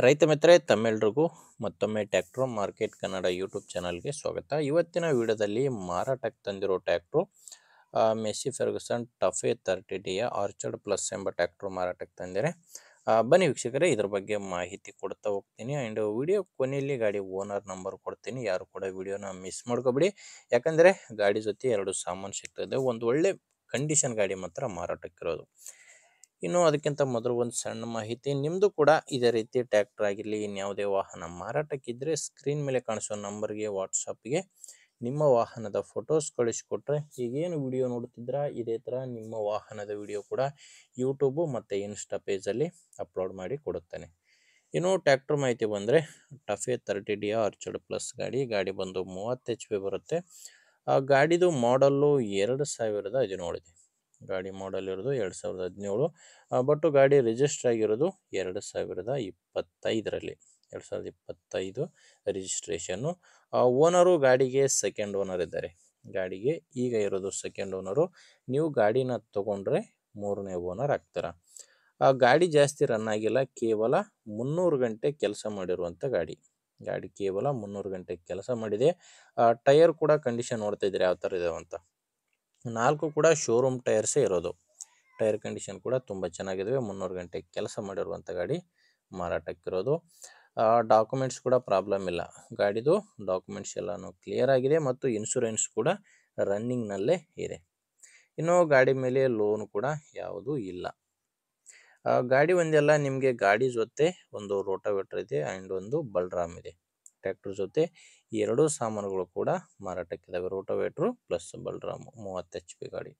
ರೈತ ಮಿತ್ರರೇ ತಮ್ಮೆಲ್ರಿಗೂ ಮತ್ತೊಮ್ಮೆ ಟ್ಯಾಕ್ಟ್ರೋ ಮಾರ್ಕೆಟ್ ಕನ್ನಡ ಯೂಟ್ಯೂಬ್ ಚಾನಲ್ಗೆ ಸ್ವಾಗತ. ಇವತ್ತಿನ ವಿಡಿಯೋದಲ್ಲಿ ಮಾರಾಟಕ್ಕೆ ತಂದಿರೋ tractor Messi ಫೆರ್ಗುಸನ್ TAFE 30Dಯ orchard plus ಎಂಬ ಟ್ಯಾಕ್ಟ್ರು ಮಾರಾಟಕ್ಕೆ ತಂದಿದೆ. ಬನ್ನಿ ವೀಕ್ಷಕರೇ, ಇದ್ರ ಬಗ್ಗೆ ಮಾಹಿತಿ ಕೊಡ್ತಾ ಹೋಗ್ತೀನಿ. ಆ್ಯಂಡ್ ವಿಡಿಯೋ ಕೊನೆಯಲ್ಲಿ ಗಾಡಿ ಓನರ್ ನಂಬರ್ ಕೊಡ್ತೀನಿ. ಯಾರು ಕೂಡ ವಿಡಿಯೋನ ಮಿಸ್ ಮಾಡ್ಕೋಬೇಡಿ, ಯಾಕಂದರೆ ಗಾಡಿ ಜೊತೆ ಎರಡು ಸಾಮಾನು ಸಿಗ್ತದೆ. ಒಂದು ಒಳ್ಳೆ ಕಂಡೀಷನ್ ಗಾಡಿ ಮಾತ್ರ ಮಾರಾಟಕ್ಕಿರೋದು. ಇನ್ನು ಅದಕ್ಕಿಂತ ಮೊದಲು ಒಂದು ಸಣ್ಣ ಮಾಹಿತಿ, ನಿಮ್ಮದು ಕೂಡ ಇದೇ ರೀತಿ ಟ್ರ್ಯಾಕ್ಟರ್ ಆಗಿರಲಿ ಇನ್ಯಾವುದೇ ವಾಹನ ಮಾರಾಟಕ್ಕಿದ್ದರೆ ಸ್ಕ್ರೀನ್ ಮೇಲೆ ಕಾಣಿಸೋ ನಂಬರ್ಗೆ ವಾಟ್ಸಪ್ಗೆ ನಿಮ್ಮ ವಾಹನದ ಫೋಟೋಸ್ ಕಳಿಸ್ಕೊಟ್ರೆ ಈಗೇನು ವಿಡಿಯೋ ನೋಡ್ತಿದ್ರ ಇದೇ ಥರ ನಿಮ್ಮ ವಾಹನದ ವಿಡಿಯೋ ಕೂಡ ಯೂಟ್ಯೂಬು ಮತ್ತು ಇನ್ಸ್ಟಾ ಪೇಜಲ್ಲಿ ಅಪ್ಲೋಡ್ ಮಾಡಿ ಕೊಡುತ್ತೇನೆ. ಇನ್ನು ಟ್ರ್ಯಾಕ್ಟರ್ ಮಾಹಿತಿ ಬಂದರೆ ಟಫೆ 30Dಯ ಆರ್ಚರ್ಡ್ ಪ್ಲಸ್ ಗಾಡಿ ಬಂದು 30 HP ಬರುತ್ತೆ. ಆ ಗಾಡಿದು ಮಾಡಲ್ಲು 2017 ಇದೆ. ಗಾಡಿ ಮಾಡಲ್ ಇರೋದು 2017, ಬಟ್ ಗಾಡಿ ರಿಜಿಸ್ಟರ್ ಆಗಿರೋದು 2025ರಲ್ಲಿ. 2025 ರಿಜಿಸ್ಟ್ರೇಷನ್ನು. ಓನರು ಗಾಡಿಗೆ ಸೆಕೆಂಡ್ ಓನರ್ ಇದ್ದಾರೆ. ಗಾಡಿಗೆ ಈಗ ಇರೋದು ಸೆಕೆಂಡ್ ಓನರು. ನೀವು ಗಾಡಿನ ತೊಗೊಂಡ್ರೆ ಮೂರನೇ ಓನರ್ ಆಗ್ತಾರೆ. ಗಾಡಿ ಜಾಸ್ತಿ ರನ್ ಆಗಿಲ್ಲ, ಕೇವಲ 300 ಗಂಟೆ ಕೆಲಸ ಮಾಡಿರುವಂಥ ಗಾಡಿ ಕೇವಲ 300 ಗಂಟೆ ಕೆಲಸ ಮಾಡಿದೆ. ಟೈರ್ ಕೂಡ ಕಂಡೀಷನ್ ನೋಡ್ತಾ ಇದ್ದೀರಿ ಯಾವ ಥರ ಇದಾವೆ ಅಂತ. 4 ಕೂಡ ಶೋರೂಮ್ ಟೈರ್ಸೇ ಇರೋದು. ಟೈರ್ ಕಂಡೀಷನ್ ಕೂಡ ತುಂಬ ಚೆನ್ನಾಗಿದ್ದಾವೆ. 300 ಗಂಟೆ ಕೆಲಸ ಮಾಡಿರುವಂಥ ಗಾಡಿ ಮಾರಾಟಕ್ಕಿರೋದು. ಡಾಕ್ಯುಮೆಂಟ್ಸ್ ಕೂಡ ಪ್ರಾಬ್ಲಮ್ ಇಲ್ಲ. ಗಾಡಿದು ಡಾಕ್ಯುಮೆಂಟ್ಸ್ ಎಲ್ಲನೂ ಕ್ಲಿಯರ್ ಆಗಿದೆ ಮತ್ತು ಇನ್ಶೂರೆನ್ಸ್ ಕೂಡ ರನ್ನಿಂಗ್ನಲ್ಲೇ ಇದೆ. ಇನ್ನು ಗಾಡಿ ಮೇಲೆ ಲೋನ್ ಕೂಡ ಯಾವುದೂ ಇಲ್ಲ. ಗಾಡಿ ಒಂದೆಲ್ಲ ನಿಮಗೆ ಗಾಡಿ ಜೊತೆ ಒಂದು ರೋಟಾವೇಟರ್ ಇದೆ ಆ್ಯಂಡ್ ಒಂದು ಬಲ್ರಾಮ್ ಇದೆ. ಟ್ರ್ಯಾಕ್ಟರ್ ಜೊತೆ ಎರಡೂ ಸಾಮಾನುಗಳು ಕೂಡ ಮಾರಾಟಕ್ಕಿದ್ದಾವೆ. ರೋಟಾವೇಟ್ರು ಪ್ಲಸ್ ಬಲ್ರಾಮು. 30 HP ಗಾಡಿ.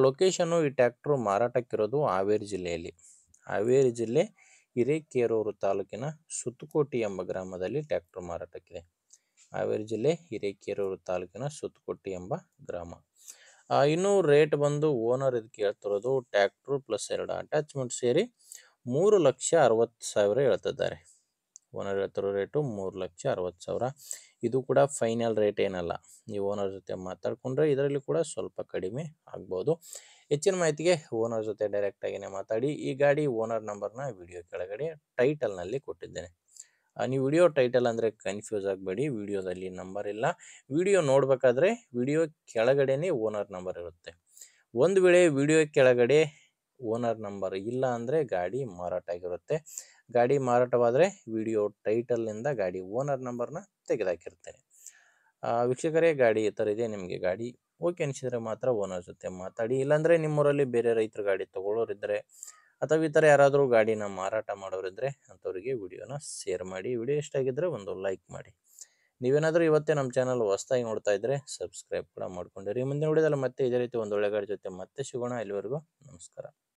ಲೊಕೇಶನ್ನು ಈ ಟ್ರ್ಯಾಕ್ಟ್ರು ಮಾರಾಟಕ್ಕಿರೋದು ಹಾವೇರಿ ಜಿಲ್ಲೆಯಲ್ಲಿ. ಹಾವೇರಿ ಜಿಲ್ಲೆ ಹಿರೇಕೆರೂರು ತಾಲೂಕಿನ ಸುತ್ತಕೋಟಿ ಎಂಬ ಗ್ರಾಮದಲ್ಲಿ ಟ್ರ್ಯಾಕ್ಟ್ರು ಮಾರಾಟಕ್ಕಿದೆ. ಹಾವೇರಿ ಜಿಲ್ಲೆ ಹಿರೇಕೆರೂರು ತಾಲೂಕಿನ ಸುತ್ತಕೋಟಿ ಎಂಬ ಗ್ರಾಮ. ಇನ್ನು ರೇಟ್ ಬಂದು ಓನರ್ ಇದಕ್ಕೆ ಹೇಳ್ತಿರೋದು ಟ್ರ್ಯಾಕ್ಟ್ರು ಪ್ಲಸ್ 2 ಅಟ್ಯಾಚ್ಮೆಂಟ್ ಸೇರಿ 3,60,000 ಹೇಳ್ತಿದ್ದಾರೆ. ಓನರ್ ಹೇಳ್ತಿರೋ ರೇಟು 3,60,000. ಇದು ಕೂಡ ಫೈನಲ್ ರೇಟ್ ಏನಲ್ಲ. ನೀವು ಓನರ್ ಜೊತೆ ಮಾತಾಡಿಕೊಂಡ್ರೆ ಇದರಲ್ಲಿ ಕೂಡ ಸ್ವಲ್ಪ ಕಡಿಮೆ ಆಗ್ಬೋದು. ಹೆಚ್ಚಿನ ಮಾಹಿತಿಗೆ ಓನರ್ ಜೊತೆ ಡೈರೆಕ್ಟಾಗಿಯೇ ಮಾತಾಡಿ. ಈ ಗಾಡಿ ಓನರ್ ನಂಬರ್ನ ವಿಡಿಯೋ ಕೆಳಗಡೆ ಟೈಟಲ್ನಲ್ಲಿ ಕೊಟ್ಟಿದ್ದೇನೆ. ನೀವು ವಿಡಿಯೋ ಟೈಟಲ್ ಅಂದರೆ ಕನ್ಫ್ಯೂಸ್ ಆಗಬೇಡಿ, ವಿಡಿಯೋದಲ್ಲಿ ನಂಬರ್ ಇಲ್ಲ. ವಿಡಿಯೋ ನೋಡಬೇಕಾದ್ರೆ ವಿಡಿಯೋ ಕೆಳಗಡೆನೇ ಓನರ್ ನಂಬರ್ ಇರುತ್ತೆ. ಒಂದು ವೇಳೆ ವಿಡಿಯೋ ಕೆಳಗಡೆ ಓನರ್ ನಂಬರ್ ಇಲ್ಲ ಅಂದರೆ ಗಾಡಿ ಮಾರಾಟ ಆಗಿರುತ್ತೆ. ಗಾಡಿ ಮಾರಾಟವಾದರೆ ವಿಡಿಯೋ ಟೈಟಲ್ನಿಂದ ಗಾಡಿ ಓನರ್ ನಂಬರ್ನ ತೆಗೆದುಹಾಕಿರ್ತೇನೆ. ವೀಕ್ಷಕರೇ, ಗಾಡಿ ಈ ಥರ ಇದೆ. ನಿಮಗೆ ಗಾಡಿ ಓಕೆ ಅನಿಸಿದರೆ ಮಾತ್ರ ಓನರ್ ಜೊತೆ ಮಾತಾಡಿ. ಇಲ್ಲಾಂದರೆ ನಿಮ್ಮೂರಲ್ಲಿ ಬೇರೆ ರೈತರು ಗಾಡಿ ತೊಗೊಳ್ಳೋರಿದ್ದರೆ ಅಥವಾ ಈ ಥರ ಯಾರಾದರೂ ಗಾಡಿನ ಮಾರಾಟ ಮಾಡೋರಿದ್ದರೆ ಅಂಥವರಿಗೆ ವಿಡಿಯೋನ ಶೇರ್ ಮಾಡಿ. ವಿಡಿಯೋ ಇಷ್ಟ ಆಗಿದ್ದರೆ ಒಂದು ಲೈಕ್ ಮಾಡಿ. ನೀವೇನಾದರೂ ಇವತ್ತೇ ನಮ್ಮ ಚಾನಲ್ ಹೊಸದಾಗಿ ನೋಡ್ತಾ ಇದ್ದರೆ ಸಬ್ಸ್ಕ್ರೈಬ್ ಕೂಡ ಮಾಡ್ಕೊಂಡಿರಿ. ಮುಂದಿನ ವಿಡಿಯೋದಲ್ಲಿ ಮತ್ತೆ ಇದೇ ರೀತಿ ಒಂದು ಒಳ್ಳೆ ಗಾಡಿ ಜೊತೆ ಮತ್ತೆ ಸಿಗೋಣ. ಇಲ್ಲಿವರೆಗೂ ನಮಸ್ಕಾರ.